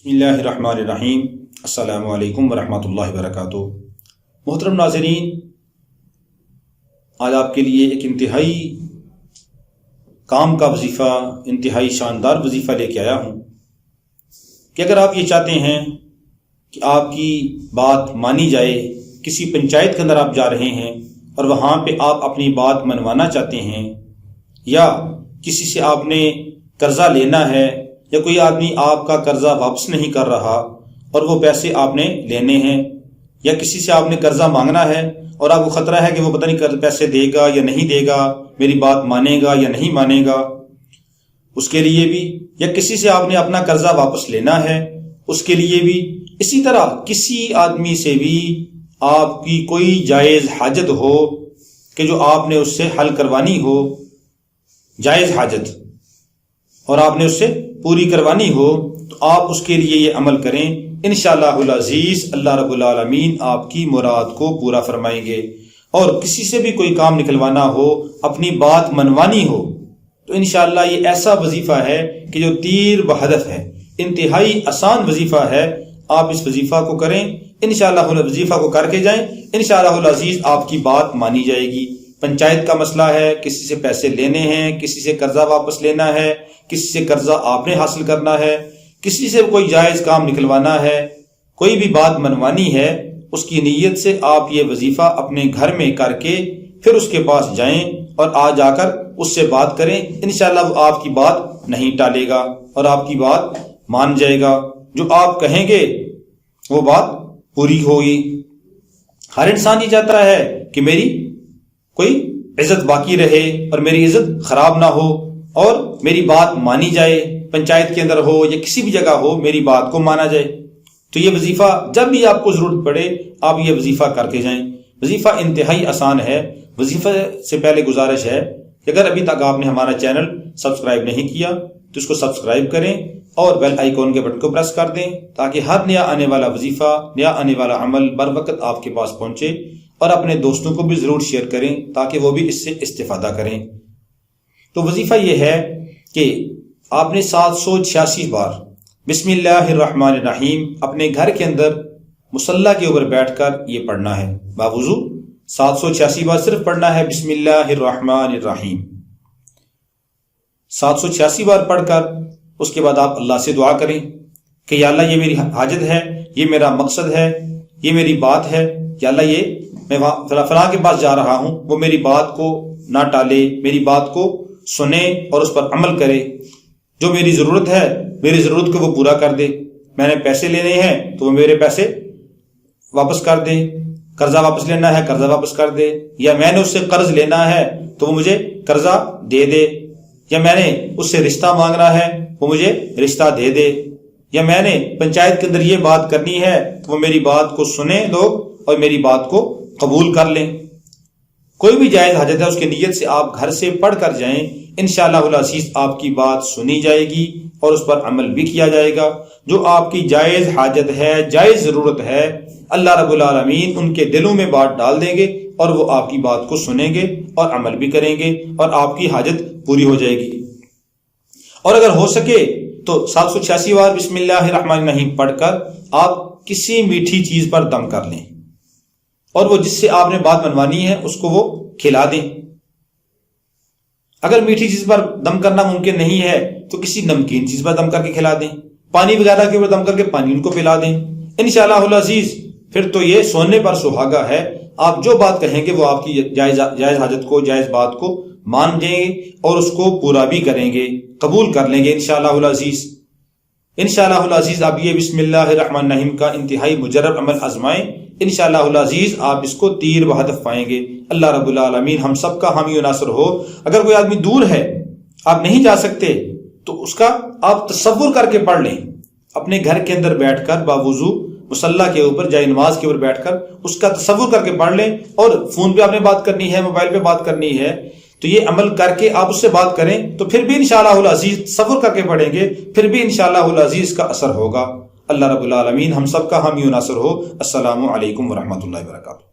بسم اللہ الرحمن الرحیم۔ السلام علیکم ورحمۃ اللہ وبرکاتہ۔ محترم ناظرین، آج آپ کے لیے ایک انتہائی کام کا وظیفہ، انتہائی شاندار وظیفہ لے کے آیا ہوں کہ اگر آپ یہ چاہتے ہیں کہ آپ کی بات مانی جائے، کسی پنچایت کے اندر آپ جا رہے ہیں اور وہاں پہ آپ اپنی بات منوانا چاہتے ہیں، یا کسی سے آپ نے قرضہ لینا ہے، یا کوئی آدمی آپ کا قرضہ واپس نہیں کر رہا اور وہ پیسے آپ نے لینے ہیں، یا کسی سے آپ نے قرضہ مانگنا ہے اور آپ کو خطرہ ہے کہ وہ پتہ نہیں پیسے دے گا یا نہیں دے گا، میری بات مانے گا یا نہیں مانے گا، اس کے لیے بھی، یا کسی سے آپ نے اپنا قرضہ واپس لینا ہے، اس کے لیے بھی، اسی طرح کسی آدمی سے بھی آپ کی کوئی جائز حاجت ہو کہ جو آپ نے اس سے حل کروانی ہو، جائز حاجت، اور آپ نے اس سے پوری کروانی ہو، تو آپ اس کے لیے یہ عمل کریں، انشاءاللہ العزیز اللہ رب العالمین آپ کی مراد کو پورا فرمائیں گے۔ اور کسی سے بھی کوئی کام نکلوانا ہو، اپنی بات منوانی ہو، تو انشاءاللہ یہ ایسا وظیفہ ہے کہ جو تیر بہدف ہے، انتہائی آسان وظیفہ ہے۔ آپ اس وظیفہ کو کریں، انشاءاللہ وظیفہ کو کر کے جائیں، انشاءاللہ العزیز آپ کی بات مانی جائے گی۔ پنچایت کا مسئلہ ہے، کسی سے پیسے لینے ہیں، کسی سے قرضہ واپس لینا ہے، کسی سے قرضہ آپ نے حاصل کرنا ہے، کسی سے کوئی جائز کام نکلوانا ہے، کوئی بھی بات منوانی ہے، اس کی نیت سے آپ یہ وظیفہ اپنے گھر میں کر کے پھر اس کے پاس جائیں اور جا کر اس سے بات کریں، انشاءاللہ وہ آپ کی بات نہیں ٹالے گا اور آپ کی بات مان جائے گا۔ جو آپ کہیں گے وہ بات پوری ہوگی۔ ہر انسان یہ چاہتا ہے کہ میری کوئی عزت باقی رہے اور میری عزت خراب نہ ہو اور میری بات مانی جائے، پنچایت کے اندر ہو یا کسی بھی جگہ ہو، میری بات کو مانا جائے۔ تو یہ وظیفہ جب بھی آپ کو ضرورت پڑے آپ یہ وظیفہ کر کے جائیں۔ وظیفہ انتہائی آسان ہے۔ وظیفہ سے پہلے گزارش ہے کہ اگر ابھی تک آپ نے ہمارا چینل سبسکرائب نہیں کیا تو اس کو سبسکرائب کریں اور بیل آئیکن کے بٹن کو پریس کر دیں تاکہ ہر نیا آنے والا وظیفہ، نیا آنے والا عمل بر وقت آپ کے پاس پہنچے، اور اپنے دوستوں کو بھی ضرور شیئر کریں تاکہ وہ بھی اس سے استفادہ کریں۔ تو وظیفہ یہ ہے کہ آپ نے 786 بار بسم اللہ الرحمن الرحیم اپنے گھر کے اندر مصلی کے اوپر بیٹھ کر یہ پڑھنا ہے، باوضو 786 بار صرف پڑھنا ہے بسم اللہ الرحمن الرحیم۔ 786 بار پڑھ کر اس کے بعد آپ اللہ سے دعا کریں کہ یا اللہ یہ میری حاجت ہے، یہ میرا مقصد ہے، یہ میری بات ہے، یا اللہ یہ میں فلاں کے پاس جا رہا ہوں، وہ میری بات کو نہ ٹالے، میری بات کو سنے اور اس پر عمل کرے، جو میری ضرورت ہے میری ضرورت کو وہ پورا کر دے، میں نے پیسے لینے ہیں تو وہ میرے پیسے واپس کر دے، قرضہ واپس لینا ہے قرضہ واپس کر دے، یا میں نے اس سے قرض لینا ہے تو وہ مجھے قرضہ دے دے، یا میں نے اس سے رشتہ مانگنا ہے وہ مجھے رشتہ دے دے، یا میں نے پنچایت کے اندر یہ بات کرنی ہے تو وہ میری بات کو سنیں لوگ اور میری بات کو قبول کر لیں۔ کوئی بھی جائز حاجت ہے اس کی نیت سے آپ گھر سے پڑھ کر جائیں، انشاءاللہ العزیز آپ کی بات سنی جائے گی اور اس پر عمل بھی کیا جائے گا۔ جو آپ کی جائز حاجت ہے، جائز ضرورت ہے، اللہ رب العالمین ان کے دلوں میں بات ڈال دیں گے اور وہ آپ کی بات کو سنیں گے اور عمل بھی کریں گے اور آپ کی حاجت پوری ہو جائے گی۔ اور اگر ہو سکے تو 786 بار بسم اللہ الرحمن الرحیم پڑھ کر آپ کسی میٹھی چیز پر دم کر لیں اور وہ جس سے آپ نے بات منوانی ہے اس کو وہ کھلا دیں۔ اگر میٹھی چیز پر دم کرنا ممکن نہیں ہے تو کسی نمکین چیز پر دم کر کے کھلا دیں، پانی وغیرہ کے اوپر دم کر کے پانی ان کو پلا دیں، انشاءاللہ العزیز پھر تو یہ سونے پر سہاگا ہے۔ آپ جو بات کہیں گے وہ آپ کی جائز حاجت کو، جائز بات کو مان جائیں گے اور اس کو پورا بھی کریں گے، قبول کر لیں گے انشاءاللہ العزیز۔ انشاءاللہ العزیز آپ یہ بسم اللہ الرحمن الرحیم کا انتہائی مجرب عمل آزمائیں، انشاءاللہ العزیز آپ اس کو تیر بہدف پائیں گے۔ اللہ رب العالمین ہم سب کا حامی و ناصر ہو۔ اگر کوئی آدمی دور ہے، آپ نہیں جا سکتے، تو اس کا آپ تصور کر کے پڑھ لیں، اپنے گھر کے اندر بیٹھ کر باوضو مصلی کے اوپر، جائے نماز کے اوپر بیٹھ کر اس کا تصور کر کے پڑھ لیں۔ اور فون پہ آپ نے بات کرنی ہے، موبائل پہ بات کرنی ہے تو یہ عمل کر کے آپ اس سے بات کریں تو پھر بھی انشاءاللہ العزیز تصور کر کے پڑھیں گے، پھر بھی انشاءاللہ العزیز کا اثر ہوگا۔ اللہ رب العالمین ہم سب کا حامی و ناصر ہو۔ السلام علیکم ورحمۃ اللہ وبرکاتہ۔